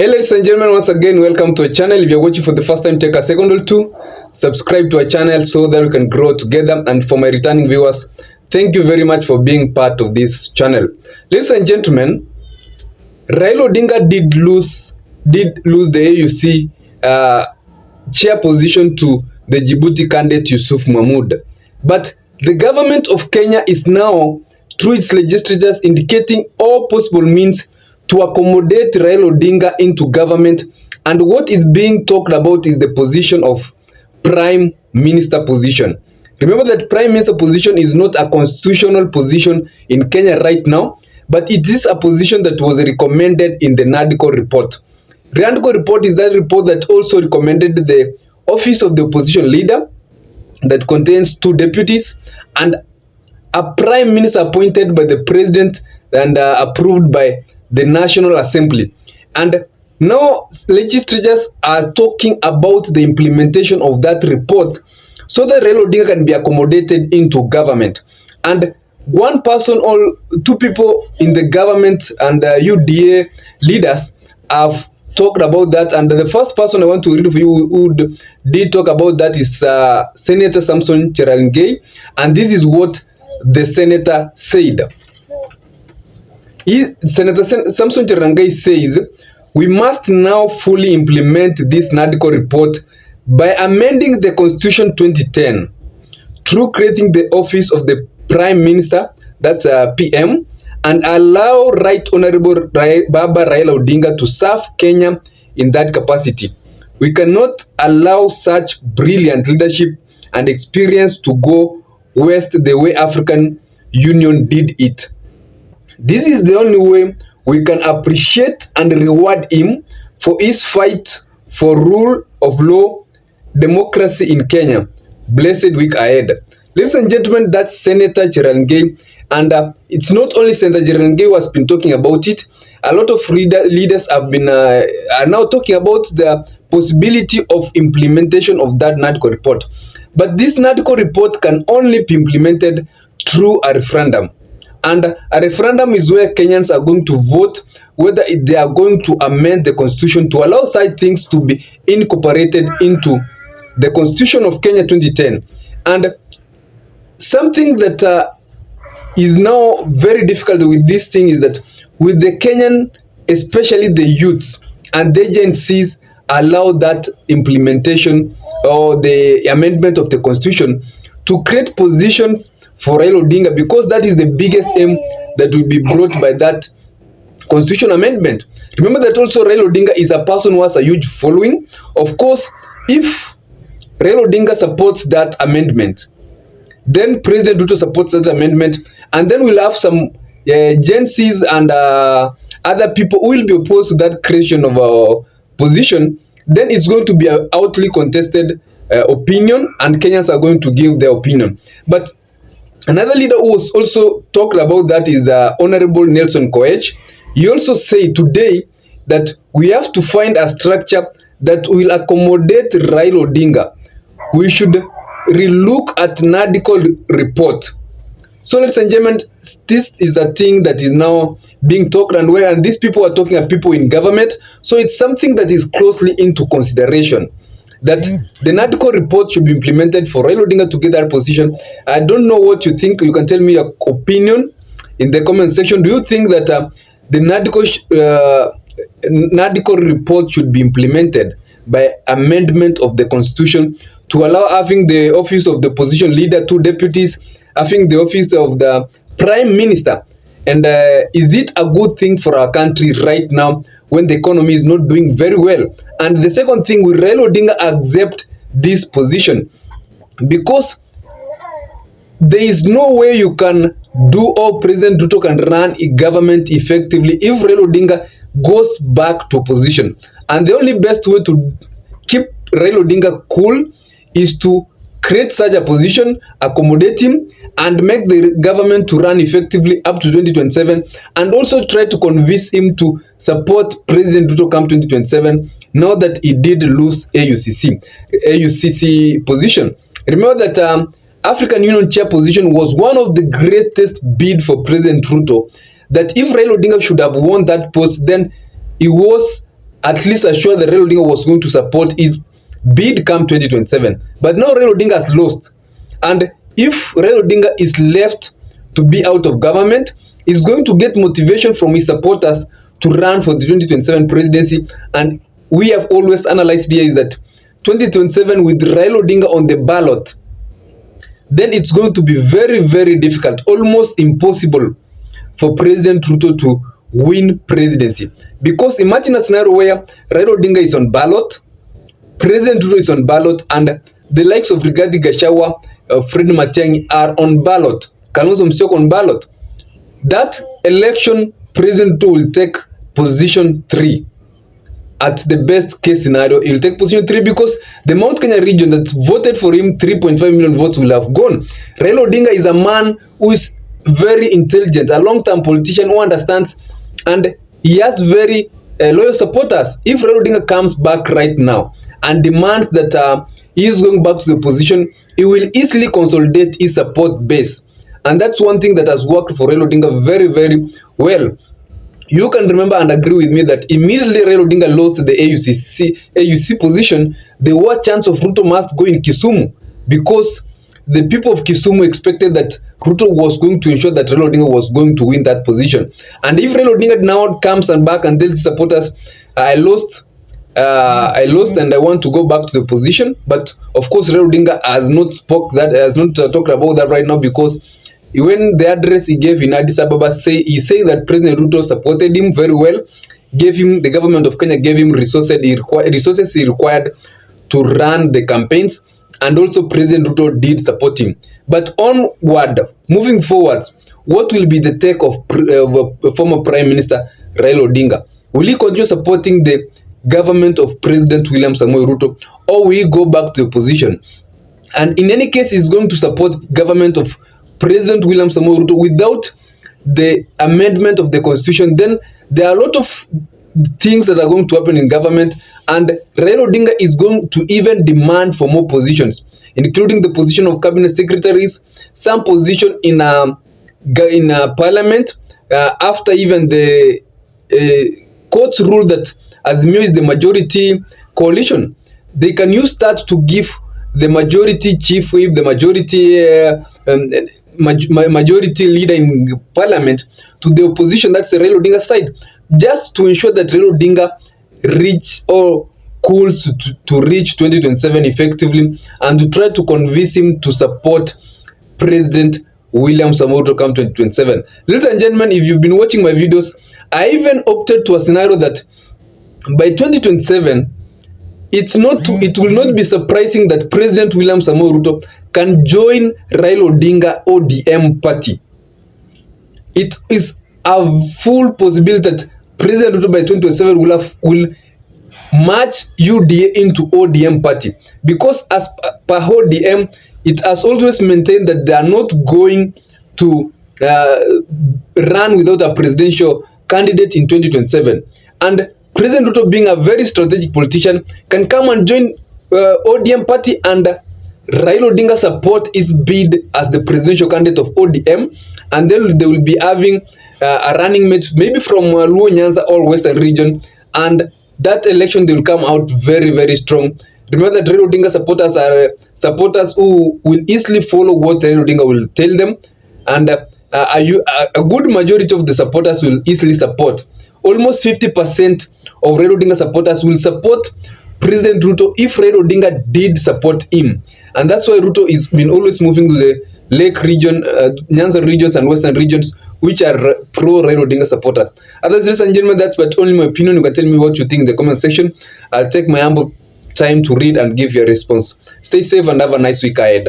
Hey ladies and gentlemen, once again welcome to our channel. If you're watching for the first time, take a second or two, subscribe to our channel so that we can grow together. And for my returning viewers, thank you very much for being part of this channel. Ladies and gentlemen, Raila Odinga did lose the AUC chair position to the Djibouti candidate Yusuf Mahmoud. But the government of Kenya is now, through its legislators, indicating all possible means to accommodate Raila Odinga into government, and what is being talked about is the position of Prime Minister position. Remember that Prime Minister position is not a constitutional position in Kenya right now, but it is a position that was recommended in the NADCO report. The NADCO report is that report that also recommended the office of the opposition leader that contains 2 deputies and a prime minister appointed by the president and approved by the National Assembly. And now legislators are talking about the implementation of that report so that Raila Odinga can be accommodated into government. And one person or 2 people in the government and UDA leaders have talked about that, and the first person I want to read for you who did talk about that is Senator Samson Cherargei, and this is what the senator said. Senator Samson Cherargei says, "We must now fully implement this NADCO report by amending the Constitution 2010 through creating the office of the Prime Minister, that's PM, and allow Right Honorable Baba Raila Odinga to serve Kenya in that capacity. We cannot allow such brilliant leadership and experience to go west the way African Union did it. This is the only way we can appreciate and reward him for his fight for rule of law, democracy in Kenya. Blessed week ahead." Ladies and gentlemen, that's Senator Cherargei. And it's not only Senator Cherargei who has been talking about it. A lot of leaders have been are now talking about the possibility of implementation of that NADCO report. But this NADCO report can only be implemented through a referendum. And a referendum is where Kenyans are going to vote whether they are going to amend the constitution to allow such things to be incorporated into the Constitution of Kenya 2010. And something that is now very difficult with this thing is that with the Kenyan, especially the youths and the agencies, allow that implementation or the amendment of the constitution to create positions for Raila Odinga, because that is the biggest aim that will be brought by that constitution amendment. Remember that also Raila Odinga is a person who has a huge following. Of course, if Raila Odinga supports that amendment, then President RUTO supports that amendment, and then we'll have some agencies and other people who will be opposed to that creation of a position. Then it's going to be an outly contested opinion, and Kenyans are going to give their opinion. But another leader who was also talked about that is Honorable Nelson Koech. He also said today that we have to find a structure that will accommodate Raila Odinga. We should relook at NADCO report. So ladies and gentlemen, this is a thing that is now being talked, and these people are talking at people in government. So it's something that is closely into consideration, that the NADCO report should be implemented for Raila Odinga to get that position. I don't know what you think. You can tell me your opinion in the comment section. Do you think that the NADCO report should be implemented by amendment of the constitution to allow having the office of the opposition leader, 2 deputies, having the office of the Prime Minister? And is it a good thing for our country right now when the economy is not doing very well? And the second thing, will Raila Odinga accept this position? Because there is no way you can do or President RUTO can run a government effectively if Raila Odinga goes back to opposition. And the only best way to keep Raila Odinga cool is to create such a position, accommodate him, and make the government to run effectively up to 2027, and also try to convince him to support President RUTO come 2027, now that he did lose AUCC position. Remember that African Union chair position was one of the greatest bid for President RUTO, that if Raila Odinga should have won that post, then he was at least assured that Raila Odinga was going to support his bid come 2027. But now Raila Odinga has lost. And if Raila Odinga is left to be out of government, he's going to get motivation from his supporters to run for the 2027 presidency. And we have always analyzed here is that 2027 with Raila Odinga on the ballot, then it's going to be very, very difficult, almost impossible for President Ruto to win presidency. Because imagine a scenario where Raila Odinga is on ballot, President Ruto is on ballot, and the likes of Rigathi Gachagua, Fred Matiang'i are on ballot, Kalonzo Musyoka on ballot. That election, President Ruto will take position 3. At the best case scenario, he will take position 3 because the Mount Kenya region that voted for him, 3.5 million votes will have gone. Raila Odinga is a man who is very intelligent, a long-term politician who understands, and he has very loyal supporters. If Raila Odinga comes back right now and demands that he is going back to the position, he will easily consolidate his support base. And that's one thing that has worked for Raila Odinga very, very well. You can remember and agree with me that immediately Raila Odinga lost the AUC position, there was a chance of Ruto must go in Kisumu, because the people of Kisumu expected that Ruto was going to ensure that Raila Odinga was going to win that position. And if Raila Odinga now comes and back and tells supporters, I lost and I want to go back to the position, but of course Raila Odinga has not talked about that right now, because when the address he gave in Addis Ababa, he saying that President Ruto supported him very well, the government of Kenya gave him resources he required to run the campaigns, and also President Ruto did support him. But onward, moving forward, what will be the take of former Prime Minister Raila Odinga? Will he continue supporting the government of President William Samoei Ruto, or will he go back to the opposition? And in any case, he's going to support government of President William Samoei Ruto without the amendment of the constitution. Then there are a lot of things that are going to happen in government, and Raila Odinga is going to even demand for more positions, including the position of cabinet secretaries, some position in parliament, after even the courts ruled that Azimio is the majority coalition. They can use that to give the majority chief whip, the majority leader in parliament to the opposition, that's the Raila Odinga side, just to ensure that Raila Odinga reach or calls to reach 2027 effectively, and to try to convince him to support President William Samoei Ruto come 2027. Ladies and gentlemen, if you've been watching my videos, I even opted to a scenario that by 2027, it will not be surprising that President William Samoei Ruto can join Raila Odinga ODM party. It is a full possibility that President Ruto by 2027 will merge UDA into ODM party, because as per ODM, it has always maintained that they are not going to run without a presidential candidate in 2027. And President Ruto, being a very strategic politician, can come and join ODM party, and Raila Odinga support his bid as the presidential candidate of ODM, and then they will be having a running mate maybe from Luo Nyanza or Western region, and that election they will come out very, very strong. Remember that Raila Odinga supporters are supporters who will easily follow what Raila Odinga will tell them, and a good majority of the supporters will easily support. Almost 50% of Raila Odinga supporters will support President Ruto if Raila Odinga did support him. And that's why Ruto is been always moving to the Lake region, Nyanza regions and Western regions, which are pro Raila Odinga supporters. Ladies and gentlemen, that's but only my opinion. You can tell me what you think in the comment section. I'll take my humble time to read and give you a response. Stay safe and have a nice week ahead.